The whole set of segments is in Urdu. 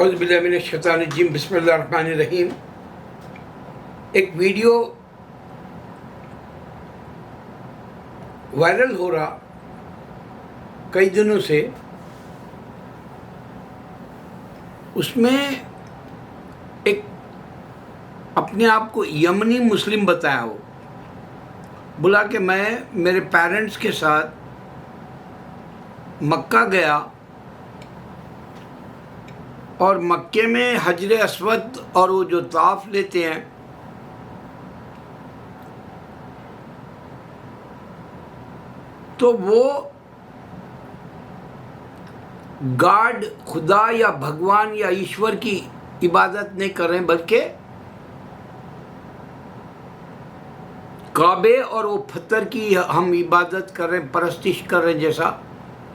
اعوذ باللہ من الشیطان الرجیم، بسم اللہ الرحمن الرحیم۔ ایک ویڈیو وائرل ہو رہا کئی دنوں سے، اس میں ایک اپنے آپ کو یمنی مسلم بتایا ہو، بولا کہ میں میرے پیرنٹس کے ساتھ مکہ گیا اور مکے میں حجر اسود اور وہ جو طواف لیتے ہیں تو وہ گاڈ، خدا یا بھگوان یا ایشور کی عبادت نہیں کر رہے ہیں، بلکہ کعبے اور وہ پتھر کی ہم عبادت کر رہے ہیں، پرستش کر رہے ہیں، جیسا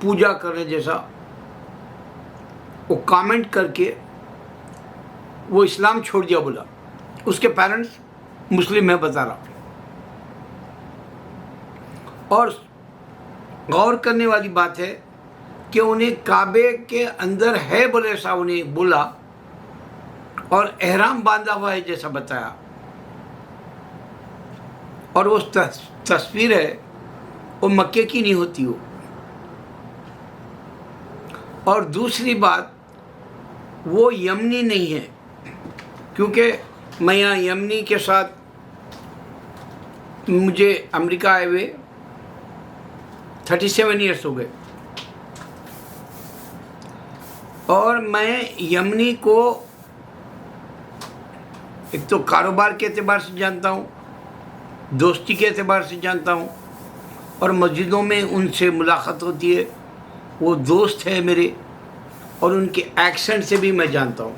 پوجا کر رہے ہیں، جیسا وہ کامنٹ کر کے وہ اسلام چھوڑ دیا۔ بولا اس کے پیرنٹس مسلم ہیں، بتا رہا۔ اور غور کرنے والی بات ہے کہ انہیں کعبے کے اندر ہے بولے ایسا انہیں بولا، اور احرام باندھا ہوا ہے جیسا بتایا، اور وہ تصویر ہے وہ مکے کی نہیں ہوتی ہو۔ اور دوسری بات، وہ یمنی نہیں ہے، کیونکہ میں یہاں یمنی کے ساتھ مجھے امریکہ آئے ہوئے 37 ایئرس ہو گئے، اور میں یمنی کو ایک تو کاروبار کے اعتبار سے جانتا ہوں، دوستی کے اعتبار سے جانتا ہوں، اور مسجدوں میں ان سے ملاقات ہوتی ہے، وہ دوست ہے میرے، اور ان کے ایکسنٹ سے بھی میں جانتا ہوں۔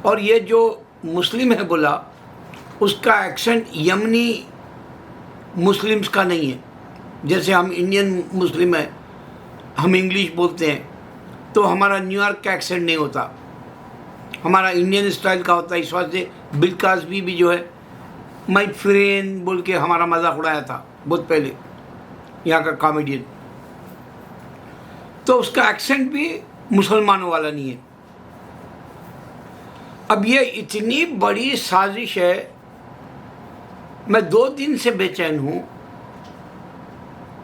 اور یہ جو مسلم ہے بولا، اس کا ایکسنٹ یمنی مسلمز کا نہیں ہے، جیسے ہم انڈین مسلم ہیں، ہم انگلش بولتے ہیں تو ہمارا نیو یارک کا ایکسنٹ نہیں ہوتا، ہمارا انڈین اسٹائل کا ہوتا ہے۔ اس واسطے بل کاسبی بھی جو ہے مائی فرینڈ بول کے ہمارا مذاق اڑایا تھا بہت پہلے، یہاں کا کامیڈین، تو اس کا ایکسنٹ بھی مسلمانوں والا نہیں ہے۔ اب یہ اتنی بڑی سازش ہے، میں 2 دن سے بے چین ہوں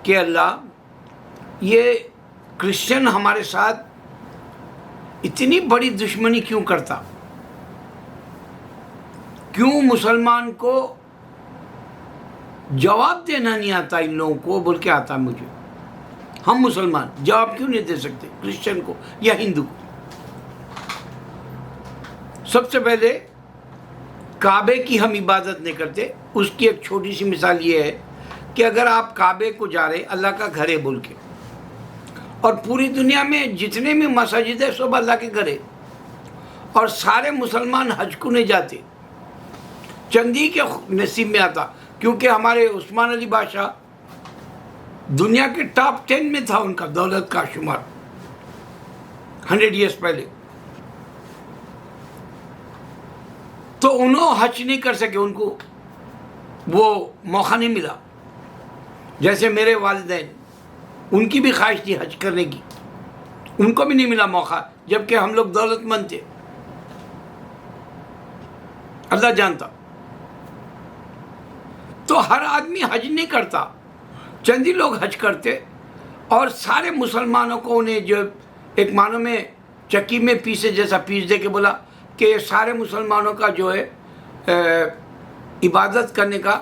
کہ اللہ، یہ کرسچن ہمارے ساتھ اتنی بڑی دشمنی کیوں کرتا؟ کیوں مسلمان کو جواب دینا نہیں آتا ان لوگوں کو؟ بول کے آتا مجھے، ہم مسلمان جواب کیوں نہیں دے سکتے کرسچن کو یا ہندو کو؟ سب سے پہلے کعبے کی ہم عبادت نہیں کرتے۔ اس کی ایک چھوٹی سی مثال یہ ہے کہ اگر آپ کعبے کو جا رہے، اللہ کا گھر ہے بول کے، اور پوری دنیا میں جتنے بھی مساجد ہیں سب اللہ کے گھر ہے، اور سارے مسلمان حج کو نہیں جاتے، چندی کے نصیب میں آتا، کیونکہ ہمارے عثمان علی بادشاہ دنیا کے ٹاپ 10 میں تھا ان کا دولت کا شمار 100 ایئرس پہلے، تو انہوں حج نہیں کر سکے، ان کو وہ موقع نہیں ملا۔ جیسے میرے والدین، ان کی بھی خواہش تھی حج کرنے کی، ان کو بھی نہیں ملا موقع، جبکہ ہم لوگ دولت مند تھے، اللہ جانتا۔ تو ہر آدمی حج نہیں کرتا، چند ہی لوگ حج کرتے، اور سارے مسلمانوں کو انہیں جو ایک معنی میں چکی میں پیسے جیسا پیس دے کے بولا کہ سارے مسلمانوں کا جو ہے عبادت کرنے کا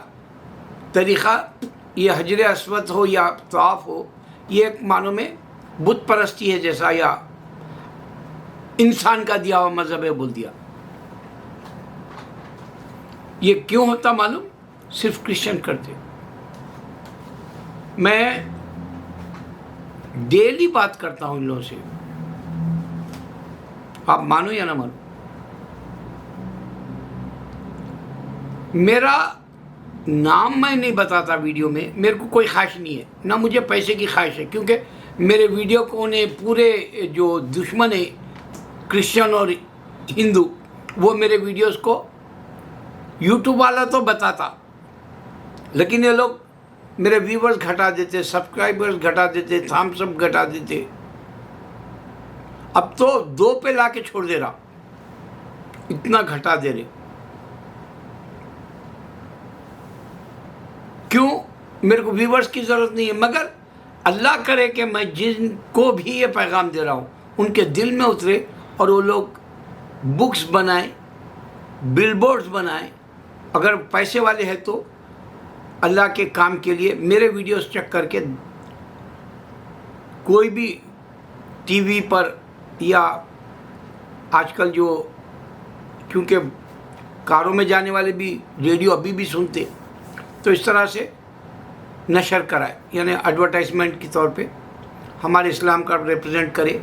طریقہ، یہ حجر اسود ہو یا طواف ہو، یہ ایک معنی میں بت پرستی ہے جیسا، یا انسان کا دیا ہوا مذہب ہے بول دیا۔ یہ کیوں ہوتا معلوم؟ صرف کرسچن کرتے۔ میں ڈیلی بات کرتا ہوں ان لوگوں سے، آپ مانو یا نہ مانو۔ میرا نام میں نہیں بتاتا ویڈیو میں، میرے کو کوئی خواہش نہیں ہے، نہ مجھے پیسے کی خواہش ہے، کیونکہ میرے ویڈیو کو انہیں پورے جو دشمن ہیں کرسچن اور ہندو، وہ میرے ویڈیوز کو یوٹیوب والا تو بتاتا، لیکن یہ لوگ میرے ویورز گھٹا دیتے، سبسکرائبرز گھٹا دیتے، تھامس اپ گھٹا دیتے، اب تو 2 پہ لا کے چھوڑ دے رہا، اتنا گھٹا دے رہے. کیوں؟ میرے کو ویورز کی ضرورت نہیں ہے، مگر اللہ کرے کہ میں جن کو بھی یہ پیغام دے رہا ہوں ان کے دل میں اترے اور وہ لوگ بکس بنائیں، بل بورڈز بنائیں. اگر پیسے والے ہیں تو اللہ کے کام کے لیے میرے ویڈیوز چیک کر کے کوئی بھی ٹی وی پر یا آج کل جو، کیونکہ کاروں میں جانے والے بھی ریڈیو ابھی بھی سنتے، تو اس طرح سے نشر کرائے، یعنی ایڈورٹائزمنٹ کے طور پہ ہمارے اسلام کا ریپرزینٹ کرے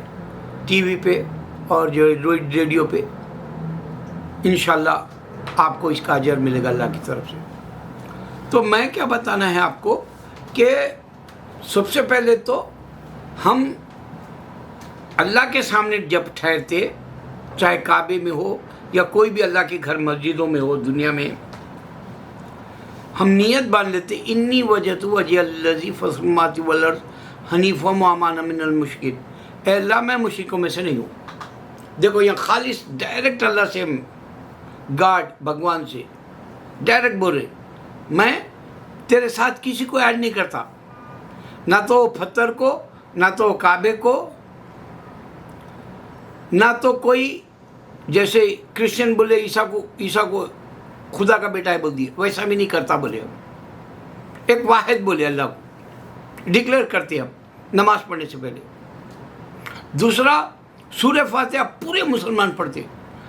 ٹی وی پہ اور جو ریڈیو پہ. انشاءاللہ آپ کو اس کا اجر ملے گا اللہ کی طرف سے. تو میں کیا بتانا ہے آپ کو کہ سب سے پہلے تو ہم اللہ کے سامنے جب ٹھہرتے، چاہے کعبے میں ہو یا کوئی بھی اللہ کے گھر مسجدوں میں ہو دنیا میں، ہم نیت باندھ لیتے انی وجہت وجہ الذی فطر السماوات والارض حنیفا وما انا من المشرکین. اے اللہ میں مشرکوں میں سے نہیں ہوں. دیکھو یہ خالص ڈائریکٹ اللہ سے، گاڈ بھگوان سے ڈائریکٹ بول رہے، میں تیرے ساتھ کسی کو ایڈ نہیں کرتا، نہ تو پتھر کو، نہ تو کعبے کو، نہ تو کوئی جیسے کرسچن بولے عیسیٰ کو خدا کا بیٹا ہے بول دیا، ویسا بھی نہیں کرتا بولے. ہم ایک واحد بولے اللہ کو ڈکلیئر کرتے ہم نماز پڑھنے سے پہلے. دوسرا سورہ فاتحہ پورے مسلمان پڑھتے،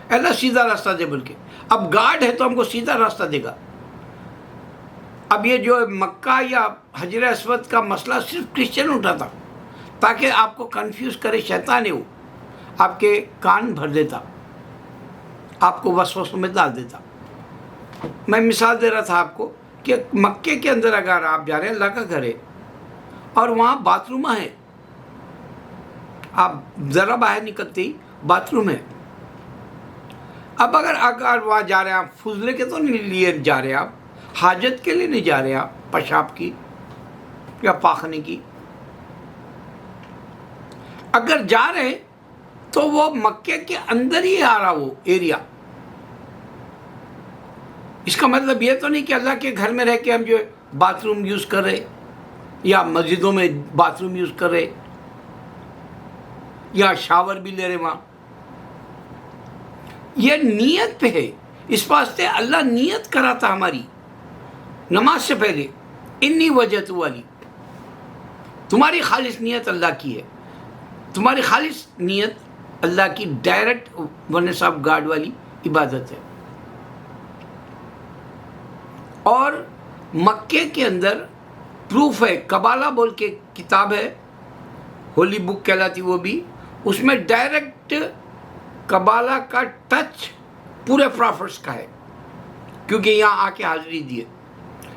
اللہ سیدھا راستہ دے بول کے. اب گاڈ ہے تو ہم کو سیدھا راستہ دے گا. اب یہ جو مکہ یا حجر اسود کا مسئلہ صرف کرسچن اٹھاتا تاکہ آپ کو کنفیوز کرے، شیطان ہے وہ، آپ کے کان بھر دیتا، آپ کو وسوسوں میں ڈال دیتا. میں مثال دے رہا تھا آپ کو کہ مکے کے اندر اگر آپ جا رہے ہیں، اللہ کا گھر ہے اور وہاں باتھ روم ہے، آپ ذرا باہر نکلتے ہی باتھ روم ہے. اب اگر وہاں جا رہے ہیں، آپ فضلے کے تو نہیں لیے جا رہے ہیں، آپ حاجت کے لیے نہیں جا رہے ہیں، آپ پیشاب کی یا پاخنے کی اگر جا رہے ہیں تو وہ مکے کے اندر ہی آ رہا وہ ایریا. اس کا مطلب یہ تو نہیں کہ اللہ کے گھر میں رہ کے ہم جو باتھ روم یوز کر رہے یا مسجدوں میں باتھ روم یوز کر رہے یا شاور بھی لے رہے وہاں. یہ نیت پہ ہے. اس واسطے اللہ نیت کراتا ہماری نماز سے پہلے، انی وجہت والی. تمہاری خالص نیت اللہ کی ہے، تمہاری خالص نیت اللہ کی ڈائریکٹ ونس آف گاڈ والی عبادت ہے. اور مکے کے اندر پروف ہے، کبالہ بول کے کتاب ہے، ہولی بک کہلاتی وہ بھی، اس میں ڈائریکٹ کبالہ کا ٹچ پورے پرافٹس کا ہے، کیونکہ یہاں آ کے حاضری دیے.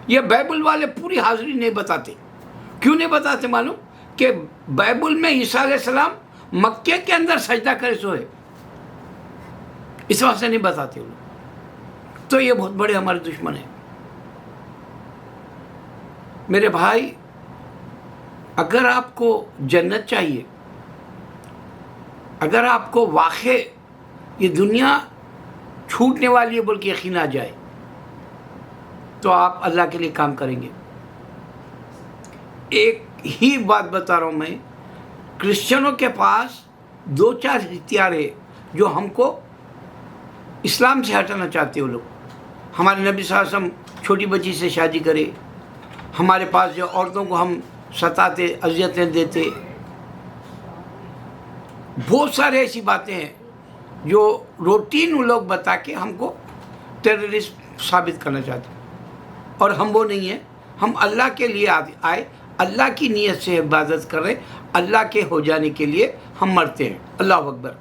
یہ بائبل والے پوری حاضری نہیں بتاتے. کیوں نہیں بتاتے معلوم؟ کہ بائبل میں عیسیٰ علیہ السلام مکے کے اندر سجدہ کرے سو ہے، اس واسطے نہیں بتاتے وہ لوگ. تو یہ بہت بڑے ہمارے دشمن ہیں. میرے بھائی، اگر آپ کو جنت چاہیے، اگر آپ کو واقع یہ دنیا چھوٹنے والی ہے بول کے یقین آ جائے، تو آپ اللہ کے لیے کام کریں گے. ایک ہی بات بتا رہا ہوں میں، کرسچنوں کے پاس 2-4 ہتھیار ہے جو ہم کو اسلام سے ہٹانا چاہتے ہیں. وہ لوگ، ہمارے نبی صلی اللہ علیہ وسلم چھوٹی بچی سے شادی کرے، ہمارے پاس جو عورتوں کو ہم ستاتے، اذیتیں دیتے، بہت سارے ایسی باتیں ہیں جو روٹین وہ لوگ بتا کے ہم کو ٹیررسٹ ثابت کرنا چاہتے ہیں. اور ہم وہ نہیں ہیں. ہم اللہ کے لیے آئے، اللہ کی نیت سے عبادت کر رہے، اللہ کے ہو جانے کے لیے ہم مرتے ہیں. اللہ اکبر.